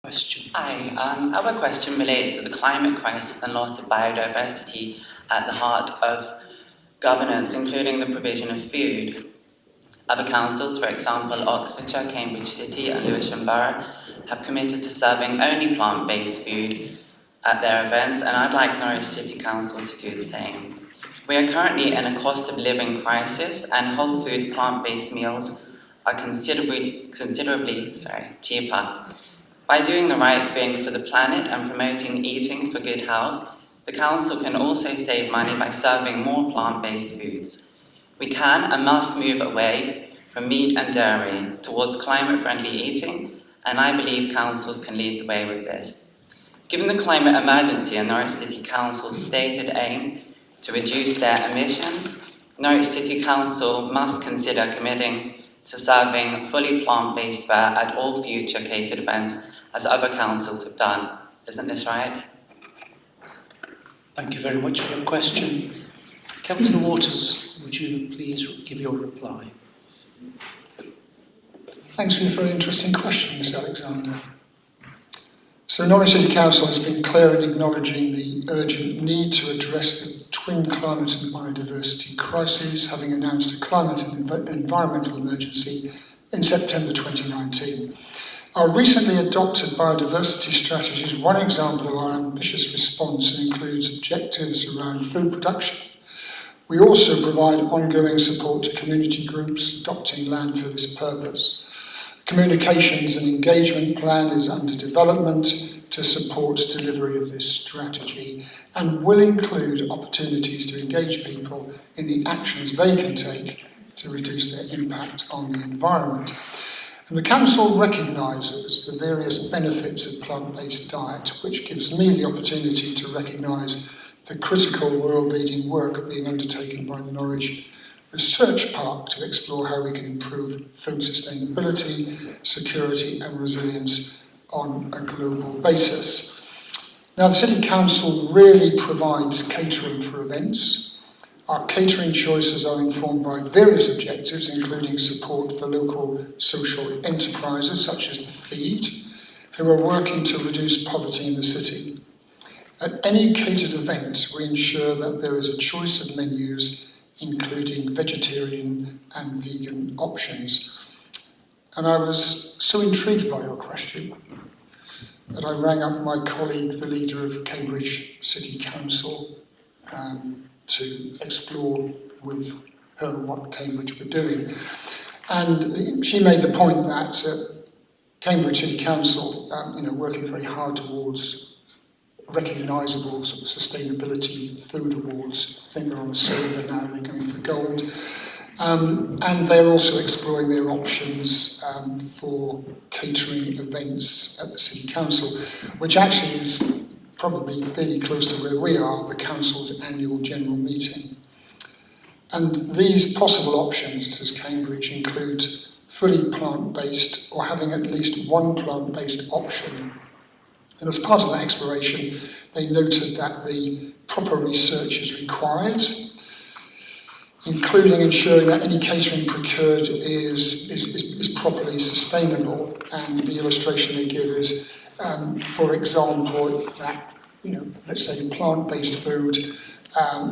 question. Hi, our question relates to the climate crisis and loss of biodiversity at the heart of governance, including the provision of food. Other councils, for example, Oxfordshire, Cambridge City and Lewisham Borough, have committed to serving only plant-based food at their events, and I'd like Norwich City Council to do the same. We are currently in a cost of living crisis, and whole food plant-based meals are considerably cheaper. By doing the right thing for the planet and promoting eating for good health, the Council can also save money by serving more plant-based foods. We can and must move away from meat and dairy towards climate-friendly eating, and I believe councils can lead the way with this. Given the climate emergency and Norwich City Council's stated aim to reduce their emissions, Norwich City Council must consider committing to serving fully plant-based fare at all future catered events, as other councils have done. Isn't this right? Thank you very much for your question. Councillor Waters, would you please give your reply? Thanks for your very interesting question, Ms Alexander. So Norwich City Council has been clear in acknowledging the urgent need to address the twin climate and biodiversity crises, having announced a climate and environmental emergency in September 2019. Our recently adopted biodiversity strategy is one example of our ambitious response and includes objectives around food production. We also provide ongoing support to community groups adopting land for this purpose. The communications and engagement plan is under development to support delivery of this strategy and will include opportunities to engage people in the actions they can take to reduce their impact on the environment. And the Council recognises the various benefits of plant-based diet, which gives me the opportunity to recognise the critical world-leading work being undertaken by the Norwich Research Park to explore how we can improve food sustainability, security and resilience on a global basis. Now, the City Council really provides catering for events. Our catering choices are informed by various objectives, including support for local social enterprises such as the Feed, who are working to reduce poverty in the city. At any catered event, we ensure that there is a choice of menus, including vegetarian and vegan options. And I was so intrigued by your question that I rang up my colleague, the leader of Cambridge City Council, to explore with her what Cambridge were doing. And she made the point that Cambridge City Council, working very hard towards recognisable sort of sustainability food awards. I think they're on a silver now, they're going for gold. And they're also exploring their options for catering events at the City Council, which actually is probably fairly close to where we are, the Council's annual general meeting. And these possible options, says Cambridge, include fully plant-based or having at least one plant-based option. And as part of that exploration, they noted that the proper research is required, including ensuring that any catering procured is properly sustainable. And the illustration they give is, for example, that let's say plant-based food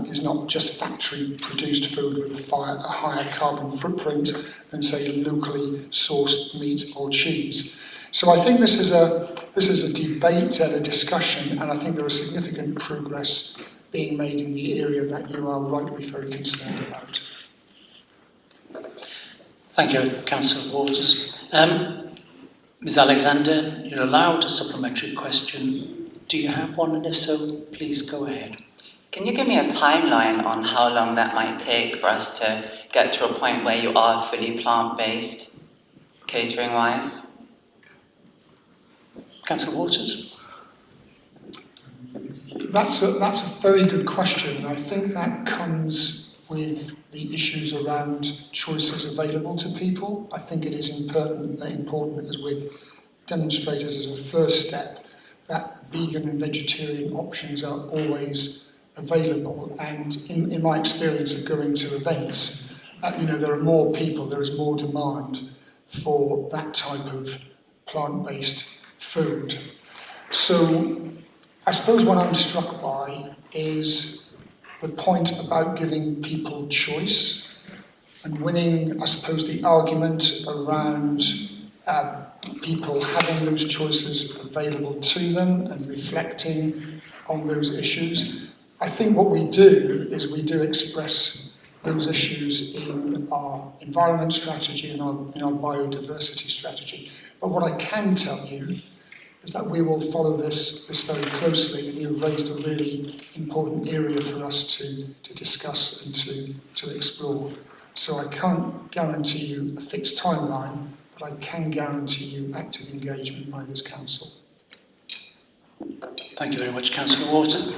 is not just factory-produced food with a higher carbon footprint than, say, locally sourced meat or cheese. So I think this is a debate and a discussion, and I think there is significant progress being made in the area that you are rightly very concerned about. Thank you, Councillor Waters. Ms Alexander, you're allowed a supplementary question. Do you have one? And if so, please go ahead. Can you give me a timeline on how long that might take for us to get to a point where you are fully plant-based, catering-wise? Councillor Waters. That's a very good question, and I think that comes with the issues around choices available to people. I think it is important as we've demonstrated as a first step that vegan and vegetarian options are always available. And in my experience of going to events, there are more people, there is more demand for that type of plant-based filled. So I suppose what I'm struck by is the point about giving people choice and winning, I suppose, the argument around people having those choices available to them and reflecting on those issues. I think what we do is we do express those issues in our environment strategy and in our biodiversity strategy. But what I can tell you is that we will follow this very closely, and you've raised a really important area for us to discuss and to explore. So I can't guarantee you a fixed timeline, but I can guarantee you active engagement by this council. Thank you very much, Councillor Wharton.